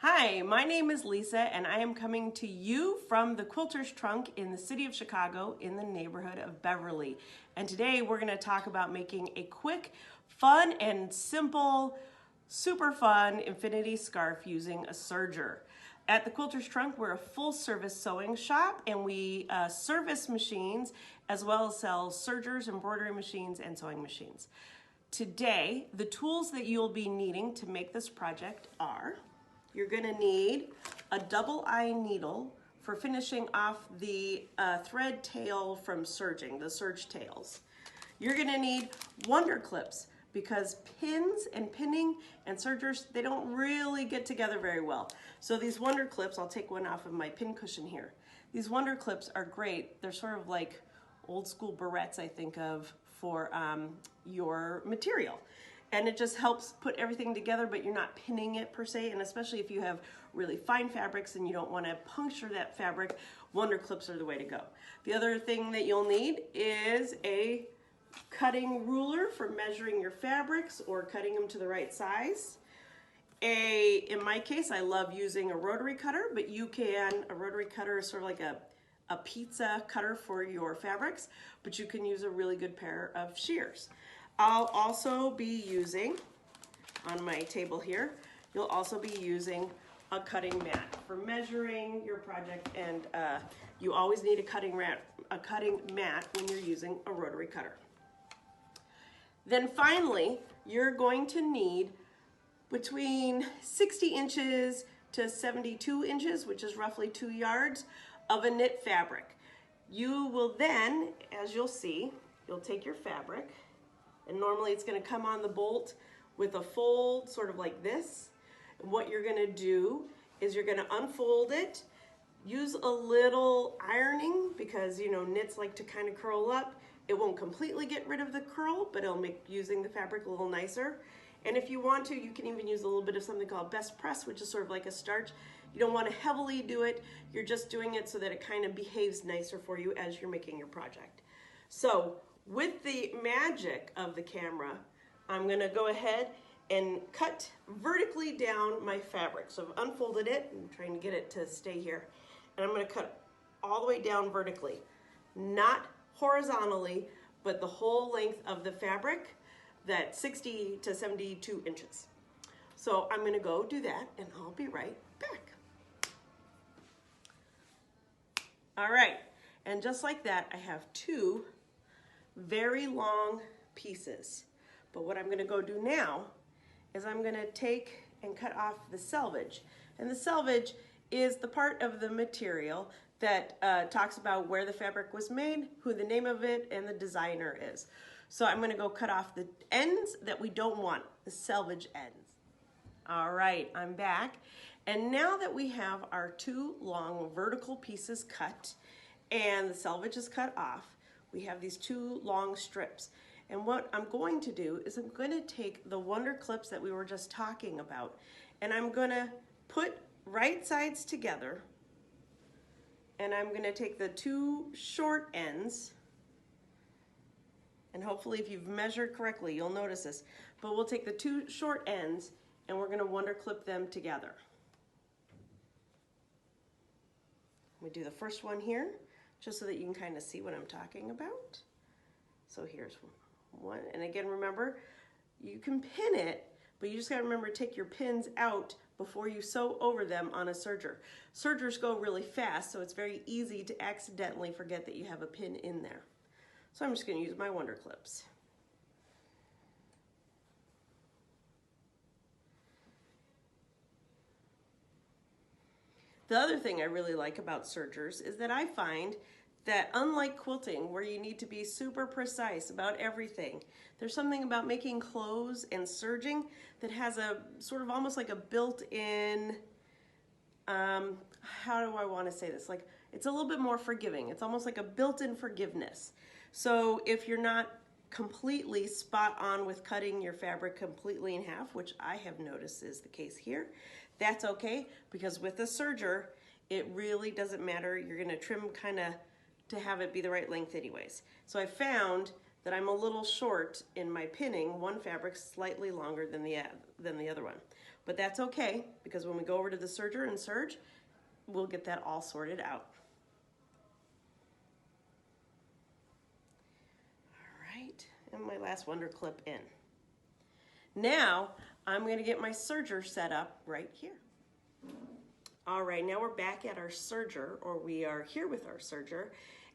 Hi, my name is Lisa and I am coming to you from the Quilter's Trunk in the city of Chicago in the neighborhood of Beverly. And today we're going to talk about making a quick, fun and simple, super fun infinity scarf using a serger. At the Quilter's Trunk, we're a full service sewing shop and we service machines as well as sell sergers, embroidery machines, and sewing machines. Today, the tools that you'll be needing to make this project are: you're going to need a double eye needle for finishing off the thread tail from serging, the serge tails. You're going to need wonder clips because pins and pinning and sergers, they don't really get together very well. So these wonder clips, I'll take one off of my pin cushion here. These wonder clips are great. They're sort of like old school barrettes I think of for your material. And it just helps put everything together, but you're not pinning it per se, and especially if you have really fine fabrics and you don't want to puncture that fabric, wonder clips are the way to go. The other thing that you'll need is a cutting ruler for measuring your fabrics or cutting them to the right size. In my case, I love using a rotary cutter, but a rotary cutter is sort of like a pizza cutter for your fabrics, but you can use a really good pair of shears. I'll also be using, on my table here, you'll also be using a cutting mat for measuring your project, and you always need a cutting mat when you're using a rotary cutter. Then finally, you're going to need between 60 inches to 72 inches, which is roughly 2 yards, of a knit fabric. You will then, as you'll see, you'll take your fabric, and normally it's going to come on the bolt with a fold sort of like this. And what you're going to do is you're going to unfold it, use a little ironing because knits like to kind of curl up. It won't completely get rid of the curl, but it'll make using the fabric a little nicer. And if you want to, you can even use a little bit of something called best press, which is sort of like a starch. You don't want to heavily do it. You're just doing it so that it kind of behaves nicer for you as you're making your project. So with the magic of the camera, I'm going to go ahead and cut vertically down my fabric. So I've unfolded it. I'm trying to get it to stay here. And I'm going to cut all the way down vertically. Not horizontally, but the whole length of the fabric, that 60 to 72 inches. So I'm going to go do that, and I'll be right back. All right, and just like that, I have two very long pieces. But what I'm going to go do now is I'm going to take and cut off the selvage. And the selvage is the part of the material that talks about where the fabric was made, who the name of it, and the designer is. So I'm going to go cut off the ends that we don't want, the selvage ends. All right, I'm back. And now that we have our two long vertical pieces cut and the selvage is cut off, we have these two long strips. And what I'm going to do is I'm going to take the wonder clips that we were just talking about, and I'm going to put right sides together, and I'm going to take the two short ends, and hopefully if you've measured correctly, you'll notice this, but we'll take the two short ends and we're going to wonder clip them together. We do the first one here, just so that you can kind of see what I'm talking about. So here's one, and again, remember, you can pin it, but you just got to remember to take your pins out before you sew over them on a serger. Sergers go really fast, so it's very easy to accidentally forget that you have a pin in there. So I'm just going to use my wonder clips. The other thing I really like about sergers is that I find that unlike quilting, where you need to be super precise about everything, there's something about making clothes and serging that has a sort of almost like a built-in how do I want to say this? Like, it's a little bit more forgiving. It's almost like a built-in forgiveness. So if you're not completely spot on with cutting your fabric completely in half, which I have noticed is the case here, that's okay, because with a serger, it really doesn't matter. You're gonna trim kind of to have it be the right length anyways. So I found that I'm a little short in my pinning, one fabric slightly longer than the other one. But that's okay, because when we go over to the serger and serge, we'll get that all sorted out. All right, and my last wonder clip in. Now, I'm gonna get my serger set up right here. All right, now we're back at our serger, or we are here with our serger,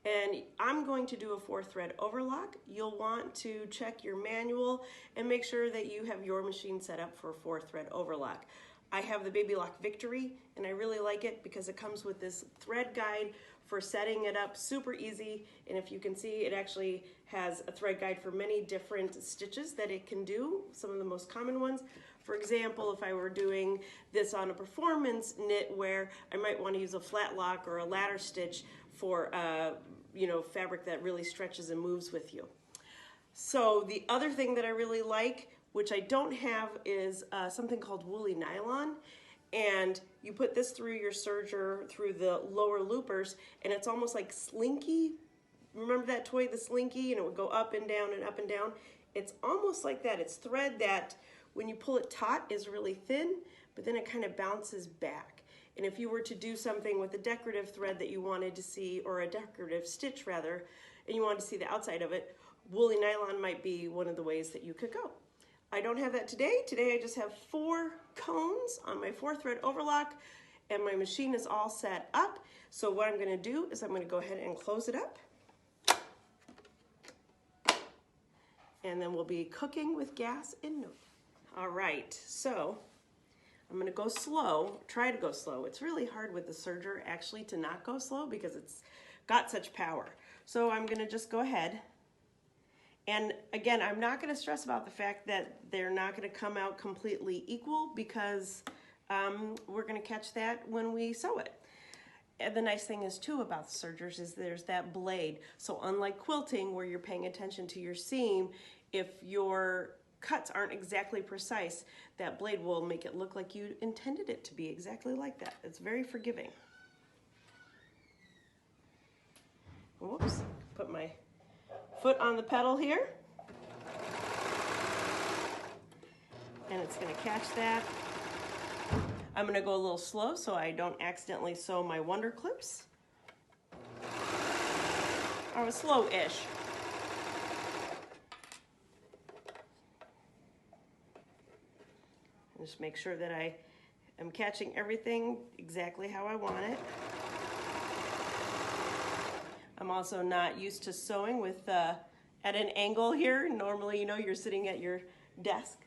and I'm going to do a 4-thread overlock. You'll want to check your manual and make sure that you have your machine set up for a 4-thread overlock. I have the Baby Lock Victory, and I really like it because it comes with this thread guide for setting it up, super easy. And if you can see, it actually has a thread guide for many different stitches that it can do, some of the most common ones. For example, if I were doing this on a performance knit where I might want to use a flat lock or a ladder stitch for fabric that really stretches and moves with you. So the other thing that I really like, which I don't have, is something called woolly nylon. And you put this through your serger, through the lower loopers, and it's almost like slinky. Remember that toy, the slinky, and it would go up and down and up and down? It's almost like that. It's thread that when you pull it taut is really thin, but then it kind of bounces back. And if you were to do something with a decorative thread that you wanted to see, or a decorative stitch rather, and you wanted to see the outside of it, woolly nylon might be one of the ways that you could go. I don't have that today. Today I just have 4 cones on my 4-thread overlock, and my machine is all set up. So what I'm gonna do is I'm gonna go ahead and close it up. And then we'll be cooking with gas in no time. All right, so I'm gonna go slow, try to go slow. It's really hard with the serger actually to not go slow because it's got such power. So I'm gonna just go ahead. And again, I'm not gonna stress about the fact that they're not gonna come out completely equal because we're gonna catch that when we sew it. And the nice thing is too about the sergers is there's that blade. So unlike quilting where you're paying attention to your seam, if your cuts aren't exactly precise, that blade will make it look like you intended it to be exactly like that. It's very forgiving. Whoops, put my foot on the pedal here. And it's gonna catch that. I'm gonna go a little slow so I don't accidentally sew my wonder clips. I was slow-ish. Just make sure that I am catching everything exactly how I want it. I'm also not used to sewing with at an angle here. Normally, you're sitting at your desk.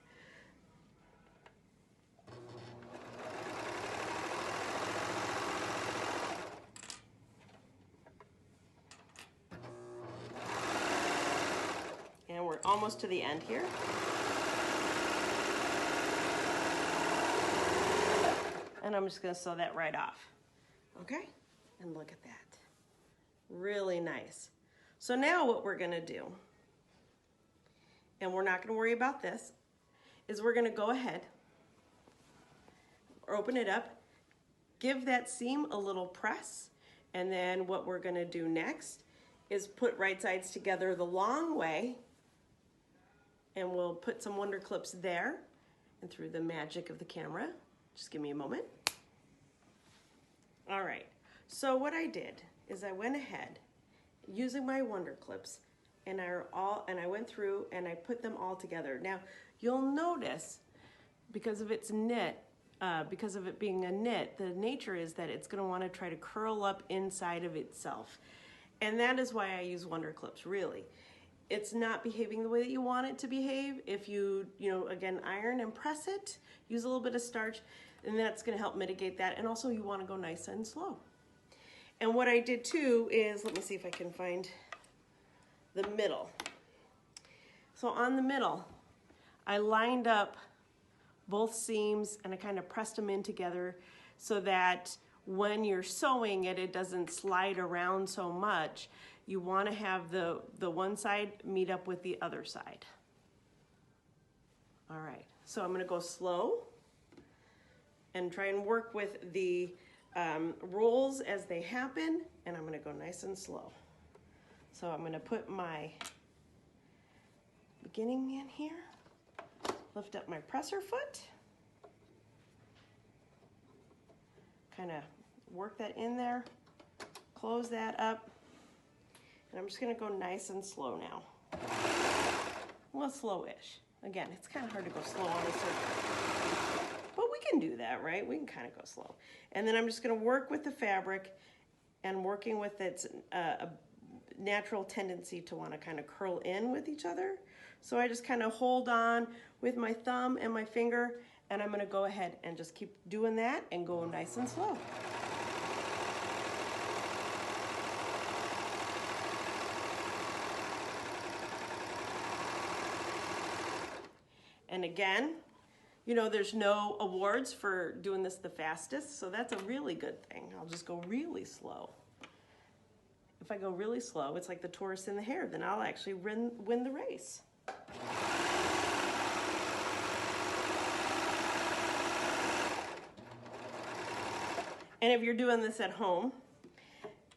And we're almost to the end here. And I'm just gonna sew that right off, okay? And look at that, really nice. So now what we're gonna do, and we're not gonna worry about this, is we're gonna go ahead, open it up, give that seam a little press, and then what we're gonna do next is put right sides together the long way, and we'll put some wonder clips there, and through the magic of the camera, just give me a moment. All right, so what I did is I went ahead using my wonder clips and I went through and I put them all together. Now, you'll notice because of its knit, because of it being a knit, the nature is that it's gonna wanna try to curl up inside of itself. And that is why I use wonder clips, really. It's not behaving the way that you want it to behave. If you again, iron and press it, use a little bit of starch, and that's gonna help mitigate that. And also you wanna go nice and slow. And what I did too is, let me see if I can find the middle. So on the middle, I lined up both seams and I kind of pressed them in together so that when you're sewing it, it doesn't slide around so much. You want to have the one side meet up with the other side. All right, so I'm going to go slow and try and work with the rolls as they happen, and I'm going to go nice and slow. So I'm going to put my beginning in here, lift up my presser foot, kind of work that in there, close that up, and I'm just going to go nice and slow now. Well, slow-ish. Again, it's kind of hard to go slow on a serger, but we can do that, right? We can kind of go slow. And then I'm just going to work with the fabric and working with its natural tendency to want to kind of curl in with each other. So I just kind of hold on with my thumb and my finger, and I'm going to go ahead and just keep doing that and go nice and slow. And again, you know, there's no awards for doing this the fastest, so that's a really good thing. I'll just go really slow. If I go really slow, it's like the tortoise and the hare, then I'll actually win the race. And if you're doing this at home,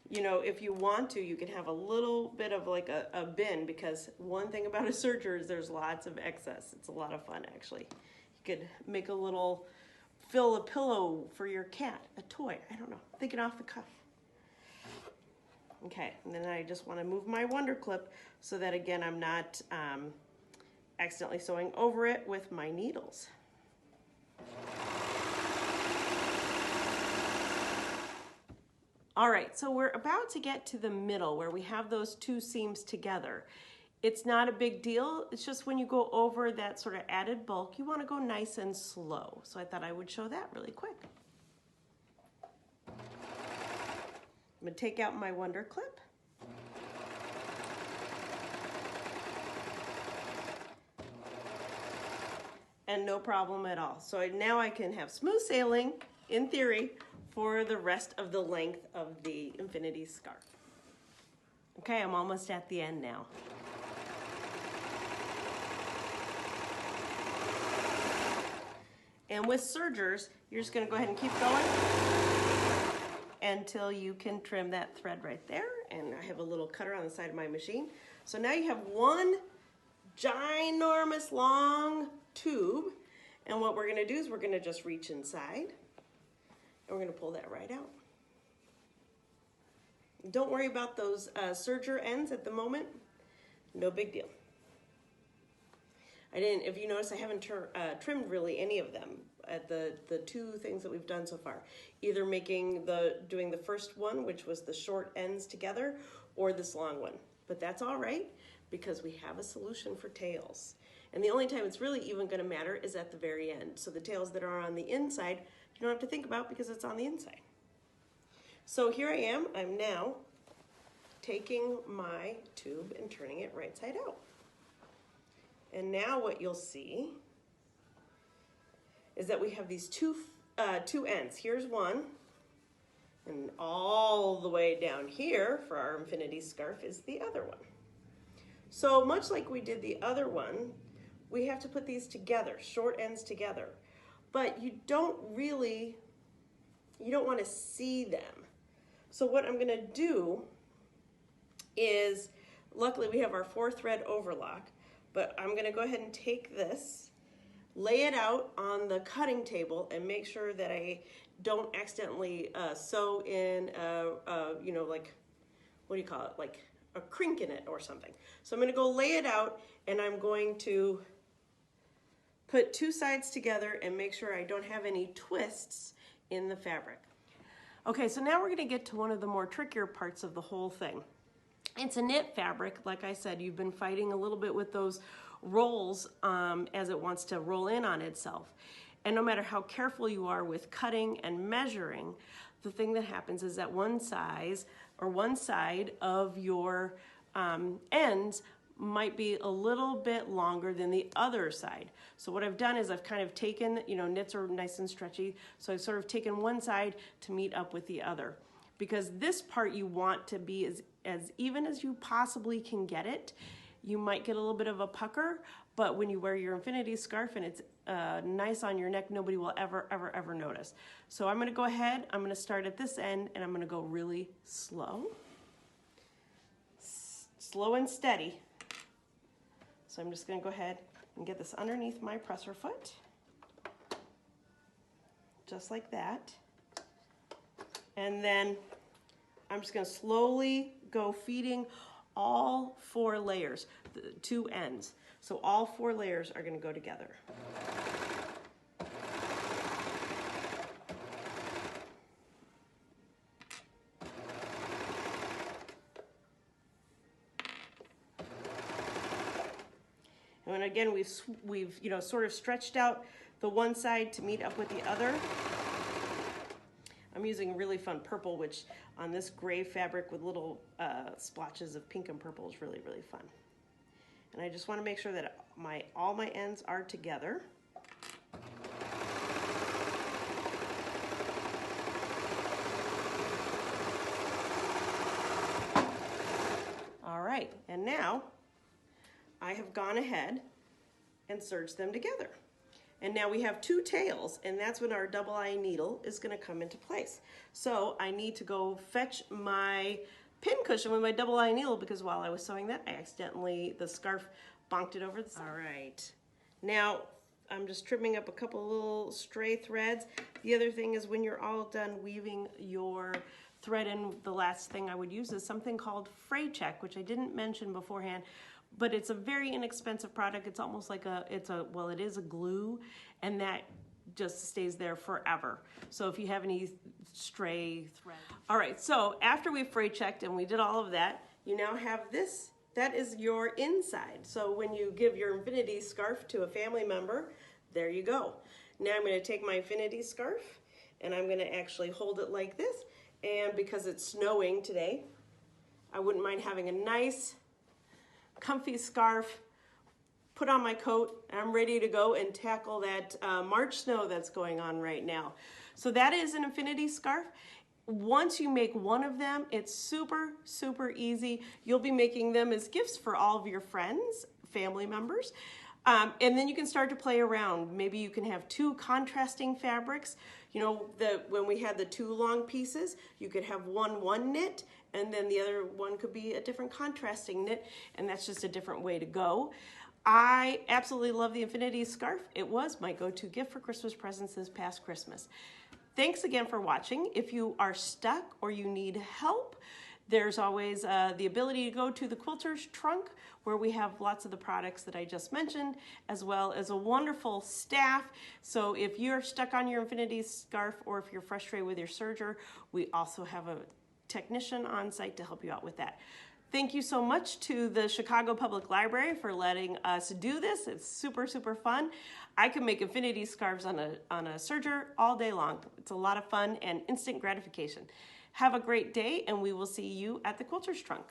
you know, if you want to, you can have a little bit of like a bin, because one thing about a serger is there's lots of excess. It's a lot of fun, actually. You could make a little, fill a pillow for your cat, a toy, I don't know, thinking off the cuff. Okay, and then I just want to move my Wonder Clip so that, again, I'm not accidentally sewing over it with my needles. All right, so we're about to get to the middle where we have those two seams together. It's not a big deal. It's just when you go over that sort of added bulk, you want to go nice and slow. So I thought I would show that really quick. I'm going to take out my Wonder Clip. And no problem at all. So now I can have smooth sailing, in theory, for the rest of the length of the infinity scarf. Okay, I'm almost at the end now. And with sergers, you're just gonna go ahead and keep going until you can trim that thread right there. And I have a little cutter on the side of my machine. So now you have one ginormous long tube. And what we're gonna do is we're gonna just reach inside. And we're going to pull that right out. Don't worry about those serger ends at the moment. No big deal. If you notice, I haven't trimmed really any of them at the two things that we've done so far. Either doing the first one, which was the short ends together, or this long one. But that's all right, because we have a solution for tails. And the only time it's really even going to matter is at the very end. So the tails that are on the inside, you don't have to think about because it's on the inside. So here I am. I'm now taking my tube and turning it right side out. And now what you'll see is that we have these two ends. Here's one, and all the way down here for our infinity scarf is the other one. So much like we did the other one, we have to put these together, short ends together. But you don't want to see them. So what I'm going to do is, luckily we have our 4-thread overlock, but I'm going to go ahead and take this, lay it out on the cutting table, and make sure that I don't accidentally sew in, you know, like, what do you call it, like a crink in it or something. So I'm going to go lay it out, and I'm going to put two sides together and make sure I don't have any twists in the fabric. Okay, so now we're going to get to one of the more trickier parts of the whole thing. It's a knit fabric. Like I said, you've been fighting a little bit with those rolls as it wants to roll in on itself. And no matter how careful you are with cutting and measuring, the thing that happens is that one side of your ends might be a little bit longer than the other side. So what I've done is I've kind of taken, knits are nice and stretchy, so I've sort of taken one side to meet up with the other. Because this part you want to be as even as you possibly can get it. You might get a little bit of a pucker, but when you wear your infinity scarf and it's nice on your neck, nobody will ever notice. So I'm gonna go ahead, I'm gonna start at this end, and I'm gonna go really slow. Slow and steady. So I'm just gonna go ahead and get this underneath my presser foot. Just like that. And then I'm just gonna slowly go feeding all 4 layers, the 2 ends. So all 4 layers are gonna go together. And again, we've sort of stretched out the one side to meet up with the other. I'm using a really fun purple, which on this gray fabric with little splotches of pink and purple is really, really fun. And I just want to make sure that all my ends are together. All right, and now I have gone ahead and serged them together. And now we have 2 tails, and that's when our double eye needle is gonna come into place. So I need to go fetch my pin cushion with my double eye needle, because while I was sewing that, the scarf bonked it over the side. All right, now I'm just trimming up a couple little stray threads. The other thing is when you're all done weaving your thread in, the last thing I would use is something called fray check, which I didn't mention beforehand. But it's a very inexpensive product. It's almost like it is a glue, and that just stays there forever. So if you have any stray thread. All right, so after we fray checked and we did all of that, you now have this, that is your inside. So when you give your infinity scarf to a family member, there you go. Now I'm gonna take my infinity scarf and I'm gonna actually hold it like this. And because it's snowing today, I wouldn't mind having a nice, comfy scarf, put on my coat, and I'm ready to go and tackle that March snow that's going on right now. So that is an infinity scarf. Once you make one of them, it's super, super easy. You'll be making them as gifts for all of your friends, family members. And then you can start to play around. Maybe you can have 2 contrasting fabrics. When we had the 2 long pieces, you could have one knit, and then the other one could be a different contrasting knit, and that's just a different way to go. I absolutely love the infinity scarf. It was my go-to gift for Christmas presents this past Christmas. Thanks again for watching. If you are stuck or you need help, there's always the ability to go to the Quilter's trunk, where we have lots of the products that I just mentioned, as well as a wonderful staff. So if you're stuck on your infinity scarf, or if you're frustrated with your serger, we also have a technician on site to help you out with that. Thank you so much to the Chicago Public Library for letting us do this. It's super, super fun. I can make infinity scarves on a serger all day long. It's a lot of fun and instant gratification. Have a great day, and we will see you at the Quilter's trunk.